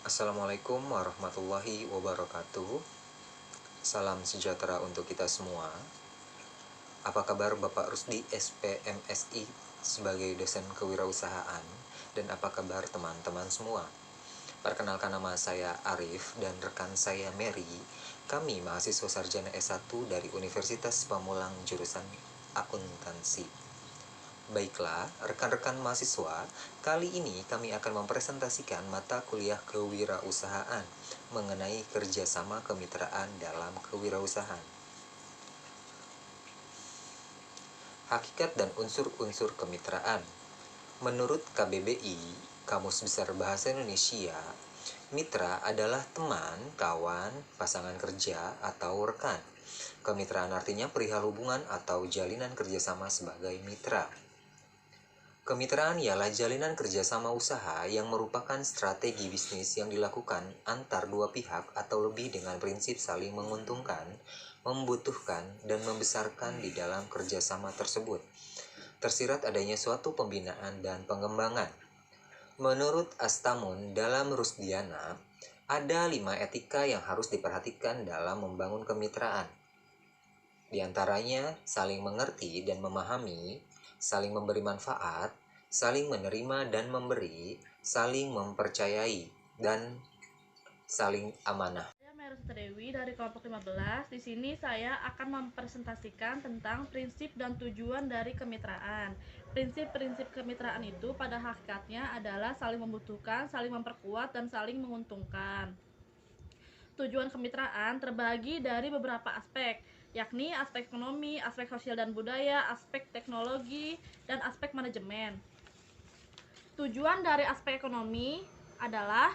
Assalamualaikum warahmatullahi wabarakatuh. Salam sejahtera untuk kita semua. Apa kabar Bapak Rusdi SPMSI sebagai dosen kewirausahaan? Dan apa kabar teman-teman semua? Perkenalkan, nama saya Arif dan rekan saya Mary. Kami mahasiswa sarjana S1 dari Universitas Pamulang jurusan Akuntansi. Baiklah, rekan-rekan mahasiswa, kali ini kami akan mempresentasikan mata kuliah kewirausahaan mengenai kerjasama kemitraan dalam kewirausahaan. Hakikat dan unsur-unsur kemitraan. Menurut KBBI, Kamus Besar Bahasa Indonesia, mitra adalah teman, kawan, pasangan kerja, atau rekan. Kemitraan artinya perihal hubungan atau jalinan kerjasama sebagai mitra. Kemitraan ialah jalinan kerjasama usaha yang merupakan strategi bisnis yang dilakukan antar dua pihak atau lebih dengan prinsip saling menguntungkan, membutuhkan, dan membesarkan di dalam kerjasama tersebut. Tersirat adanya suatu pembinaan dan pengembangan. Menurut Astamun dalam Rusdiana, ada 5 etika yang harus diperhatikan dalam membangun kemitraan. Di antaranya, saling mengerti dan memahami, saling memberi manfaat, saling menerima dan memberi, saling mempercayai, dan saling amanah. Saya Meru Dewi dari kelompok 15. Di sini saya akan mempresentasikan tentang prinsip dan tujuan dari kemitraan. Prinsip-prinsip kemitraan itu pada hakikatnya adalah saling membutuhkan, saling memperkuat, dan saling menguntungkan. Tujuan kemitraan terbagi dari beberapa aspek, yakni aspek ekonomi, aspek sosial dan budaya, aspek teknologi, dan aspek manajemen. Tujuan dari aspek ekonomi adalah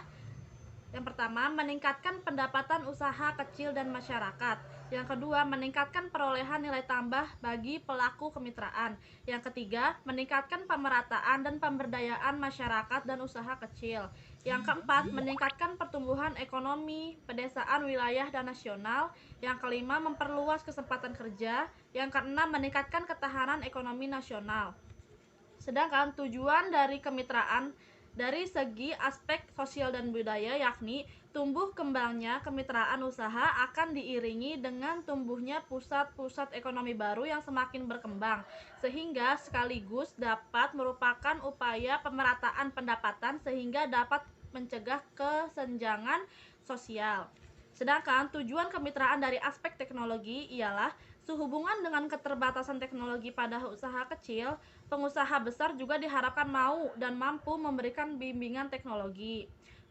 yang pertama, meningkatkan pendapatan usaha kecil dan masyarakat. Yang kedua, meningkatkan perolehan nilai tambah bagi pelaku kemitraan. Yang ketiga, meningkatkan pemerataan dan pemberdayaan masyarakat dan usaha kecil. Yang keempat, meningkatkan pertumbuhan ekonomi, pedesaan wilayah dan nasional. Yang kelima, memperluas kesempatan kerja. Yang keenam, meningkatkan ketahanan ekonomi nasional. Sedangkan tujuan dari kemitraan dari segi aspek sosial dan budaya, yakni tumbuh kembangnya kemitraan usaha akan diiringi dengan tumbuhnya pusat-pusat ekonomi baru yang semakin berkembang, sehingga sekaligus dapat merupakan upaya pemerataan pendapatan sehingga dapat mencegah kesenjangan sosial. Sedangkan tujuan kemitraan dari aspek teknologi ialah sehubungan dengan keterbatasan teknologi pada usaha kecil, pengusaha besar juga diharapkan mau dan mampu memberikan bimbingan teknologi,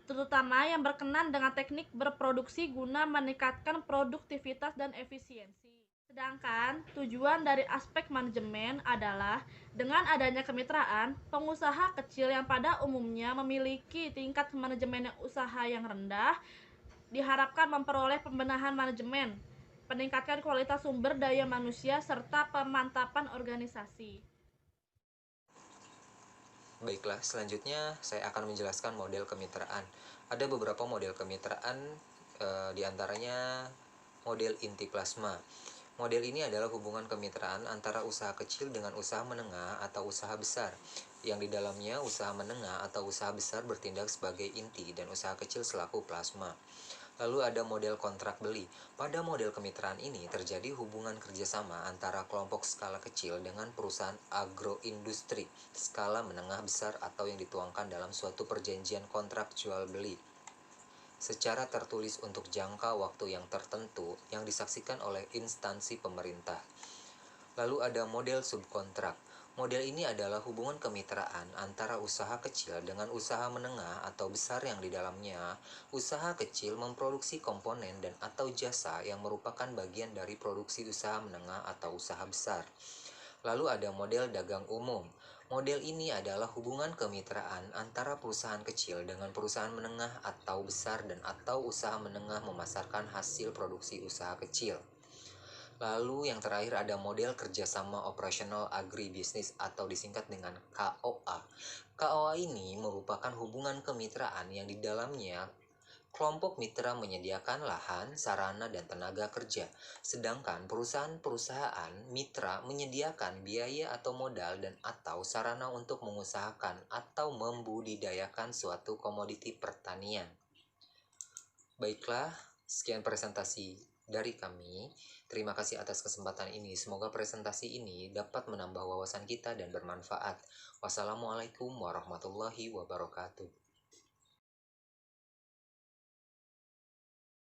terutama yang berkenan dengan teknik berproduksi guna meningkatkan produktivitas dan efisiensi. Sedangkan tujuan dari aspek manajemen adalah dengan adanya kemitraan, pengusaha kecil yang pada umumnya memiliki tingkat manajemen usaha yang rendah diharapkan memperoleh pembenahan manajemen, peningkatan kualitas sumber daya manusia, serta pemantapan organisasi. Baiklah, selanjutnya saya akan menjelaskan model kemitraan. Ada beberapa model kemitraan, diantaranya model inti plasma. Model ini adalah hubungan kemitraan antara usaha kecil dengan usaha menengah atau usaha besar, yang di dalamnya usaha menengah atau usaha besar bertindak sebagai inti dan usaha kecil selaku plasma. Lalu ada model kontrak beli. Pada model kemitraan ini terjadi hubungan kerjasama antara kelompok skala kecil dengan perusahaan agroindustri skala menengah besar atau yang dituangkan dalam suatu perjanjian kontrak jual beli secara tertulis untuk jangka waktu yang tertentu yang disaksikan oleh instansi pemerintah. Lalu ada model subkontrak. Model ini adalah hubungan kemitraan antara usaha kecil dengan usaha menengah atau besar yang di dalamnya usaha kecil memproduksi komponen dan atau jasa yang merupakan bagian dari produksi usaha menengah atau usaha besar. Lalu ada model dagang umum. Model ini adalah hubungan kemitraan antara perusahaan kecil dengan perusahaan menengah atau besar dan atau usaha menengah memasarkan hasil produksi usaha kecil. Lalu yang terakhir ada model kerjasama operasional agribisnis atau disingkat dengan KOA. KOA ini merupakan hubungan kemitraan yang di dalamnya kelompok mitra menyediakan lahan, sarana, dan tenaga kerja, sedangkan perusahaan-perusahaan mitra menyediakan biaya atau modal dan atau sarana untuk mengusahakan atau membudidayakan suatu komoditi pertanian. Baiklah, sekian presentasi dari kami. Terima kasih atas kesempatan ini. Semoga presentasi ini dapat menambah wawasan kita dan bermanfaat. Wassalamualaikum warahmatullahi wabarakatuh.